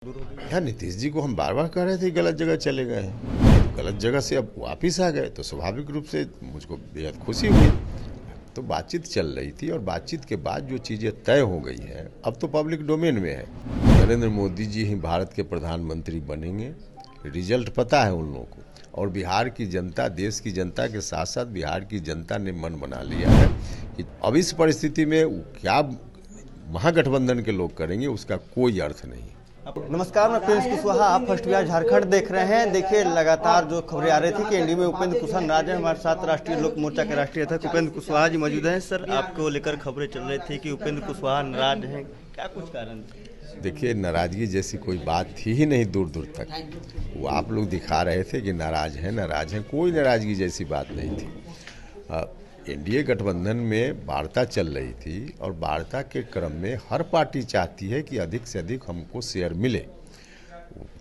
हाँ, नीतीश जी को हम बार बार कह रहे थे गलत जगह चले गए हैं। गलत जगह से अब वापिस आ गए तो स्वाभाविक रूप से मुझको बेहद खुशी हुई। तो बातचीत चल रही थी और बातचीत के बाद जो चीज़ें तय हो गई हैं अब तो पब्लिक डोमेन में है। नरेंद्र मोदी जी ही भारत के प्रधानमंत्री बनेंगे, रिजल्ट पता है उन लोगों को। और बिहार की जनता, देश की जनता के साथ साथ बिहार की जनता ने मन बना लिया है कि अब इस परिस्थिति में क्या महागठबंधन के लोग करेंगे उसका कोई अर्थ नहीं। नमस्कार, मैं प्रिंस कुशवाहा, आप फर्स्ट बिहार झारखंड देख रहे हैं। देखिए, लगातार जो खबरें आ रही थी कि एनडीए में उपेंद्र कुशवाहा नाराज हैं। हमारे साथ राष्ट्रीय लोक मोर्चा के राष्ट्रीय अध्यक्ष उपेंद्र कुशवाहा जी मौजूद हैं। सर, आपको लेकर खबरें चल रही थी कि उपेंद्र कुशवाहा नाराज हैं, क्या कुछ कारण? देखिए, नाराजगी जैसी कोई बात थी ही नहीं दूर दूर तक। वो आप लोग दिखा रहे थे कि नाराज हैं, कोई नाराजगी जैसी बात नहीं थी। एनडीए गठबंधन में वार्ता चल रही थी और वार्ता के क्रम में हर पार्टी चाहती है कि अधिक से अधिक हमको शेयर मिले,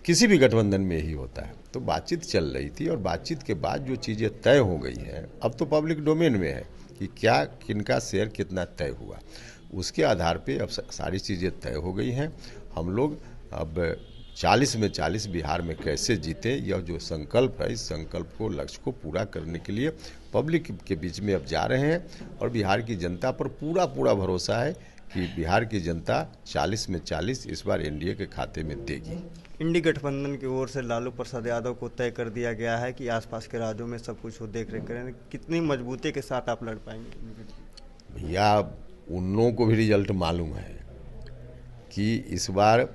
किसी भी गठबंधन में ही होता है। तो बातचीत चल रही थी और बातचीत के बाद जो चीज़ें तय हो गई हैं अब तो पब्लिक डोमेन में है कि क्या किनका शेयर कितना तय हुआ। उसके आधार पे अब सारी चीज़ें तय हो गई हैं। हम लोग अब 40 में 40 बिहार में कैसे जीते, यह जो संकल्प है, इस संकल्प को, लक्ष्य को पूरा करने के लिए पब्लिक के बीच में अब जा रहे हैं। और बिहार की जनता पर पूरा भरोसा है कि बिहार की जनता 40 में 40 इस बार एनडीए के खाते में देगी। इंडी गठबंधन की ओर से लालू प्रसाद यादव को तय कर दिया गया है कि आसपास के राज्यों में सब कुछ वो देख रेख करें। कितनी मजबूती के साथ आप लड़ पाएंगे? भैया, उन लोगों को भी रिजल्ट मालूम है कि इस बार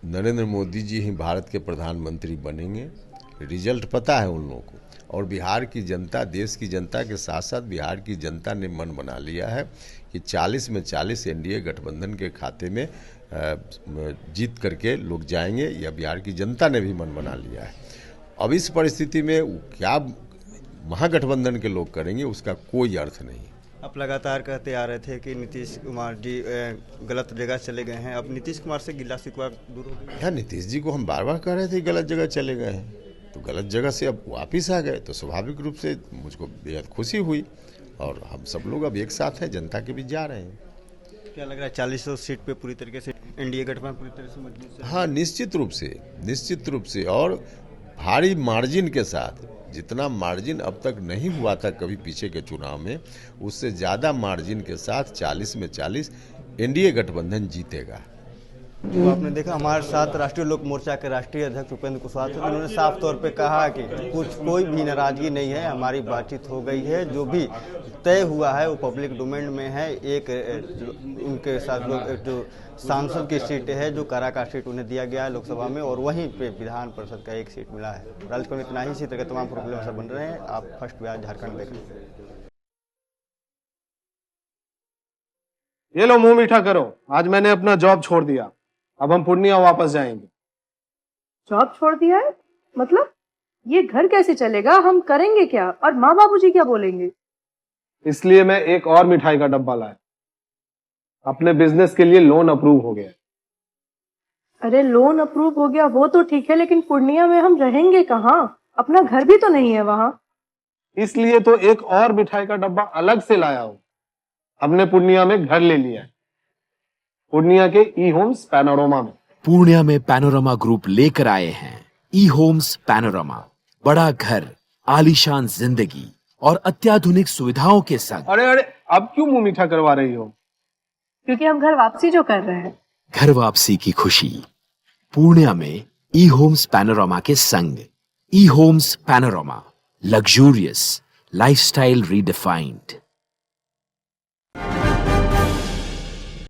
नरेंद्र मोदी जी ही भारत के प्रधानमंत्री बनेंगे, रिजल्ट पता है उन लोगों को। और बिहार की जनता, देश की जनता के साथ साथ बिहार की जनता ने मन बना लिया है कि 40 में 40 एनडीए गठबंधन के खाते में जीत करके लोग जाएंगे, या बिहार की जनता ने भी मन बना लिया है। अब इस परिस्थिति में क्या महागठबंधन के लोग करेंगे उसका कोई अर्थ नहीं। आप लगातार कहते आ रहे थे कि नीतीश कुमार जी गलत जगह चले गए हैं, अब नीतीश कुमार से गिला शिकवा दूर हो गया? हाँ, नीतीश जी को हम बार बार कह रहे थे गलत जगह चले गए हैं। तो गलत जगह से अब वापिस आ गए तो स्वाभाविक रूप से मुझको बेहद खुशी हुई। और हम सब लोग अब एक साथ हैं, जनता के बीच जा रहे हैं। क्या लग रहा है 40 सीट पे पूरी तरीके से एनडीए गठबंधन पूरी तरह से मजबूत है? हाँ, निश्चित रूप से और भारी मार्जिन के साथ। जितना मार्जिन अब तक नहीं हुआ था कभी पीछे के चुनाव में, उससे ज़्यादा मार्जिन के साथ 40 में 40 एनडीए गठबंधन जीतेगा। तो आपने देखा, हमारे साथ राष्ट्रीय लोक मोर्चा के राष्ट्रीय अध्यक्ष उपेंद्र कुशवाहा थे। उन्होंने साफ तौर पे कहा कि कोई भी नाराजगी नहीं है, हमारी बातचीत हो गई है, जो भी तय हुआ है वो पब्लिक डोमेन में है। एक उनके साथ लोग जो सांसद की सीट है, जो काराकाट सीट उन्हें दिया गया है लोकसभा में, और वहीं पे विधान परिषद का एक सीट मिला है। राज्य में इतना ही, इसी तरह के तमाम प्रॉब्लम सब बन रहे हैं। आप फर्स्ट बिहार झारखंड देख रहे हैं। ये लो, मुंह मीठा करो। आज मैंने अपना जॉब छोड़ दिया, अब हम पूर्णिया वापस जाएंगे। जॉब छोड़ दिया है? मतलब ये घर कैसे चलेगा? हम करेंगे क्या? और माँ बाबूजी क्या बोलेंगे? इसलिए मैं एक और मिठाई का डब्बा लाया। अपने बिजनेस के लिए लोन अप्रूव हो गया। अरे, लोन अप्रूव हो गया वो तो ठीक है, लेकिन पूर्णिया में हम रहेंगे कहाँ? अपना घर भी तो नहीं है वहाँ। इसलिए तो एक और मिठाई का डब्बा अलग से लाया हूं। हमने पूर्णिया में घर ले लिया है, पूर्णिया के ई होम्स पैनोरमा में। पूर्णिया में पैनोरमा ग्रुप लेकर आए हैं ई होम्स पैनोरमा। बड़ा घर, आलीशान जिंदगी और अत्याधुनिक सुविधाओं के संग। अरे, अब क्यों मुंह मीठा करवा रही हो? क्योंकि हम घर वापसी जो कर रहे हैं। घर वापसी की खुशी पूर्णिया में ई होम्स पैनोरमा के संग। E homes panorama, luxurious lifestyle redefined.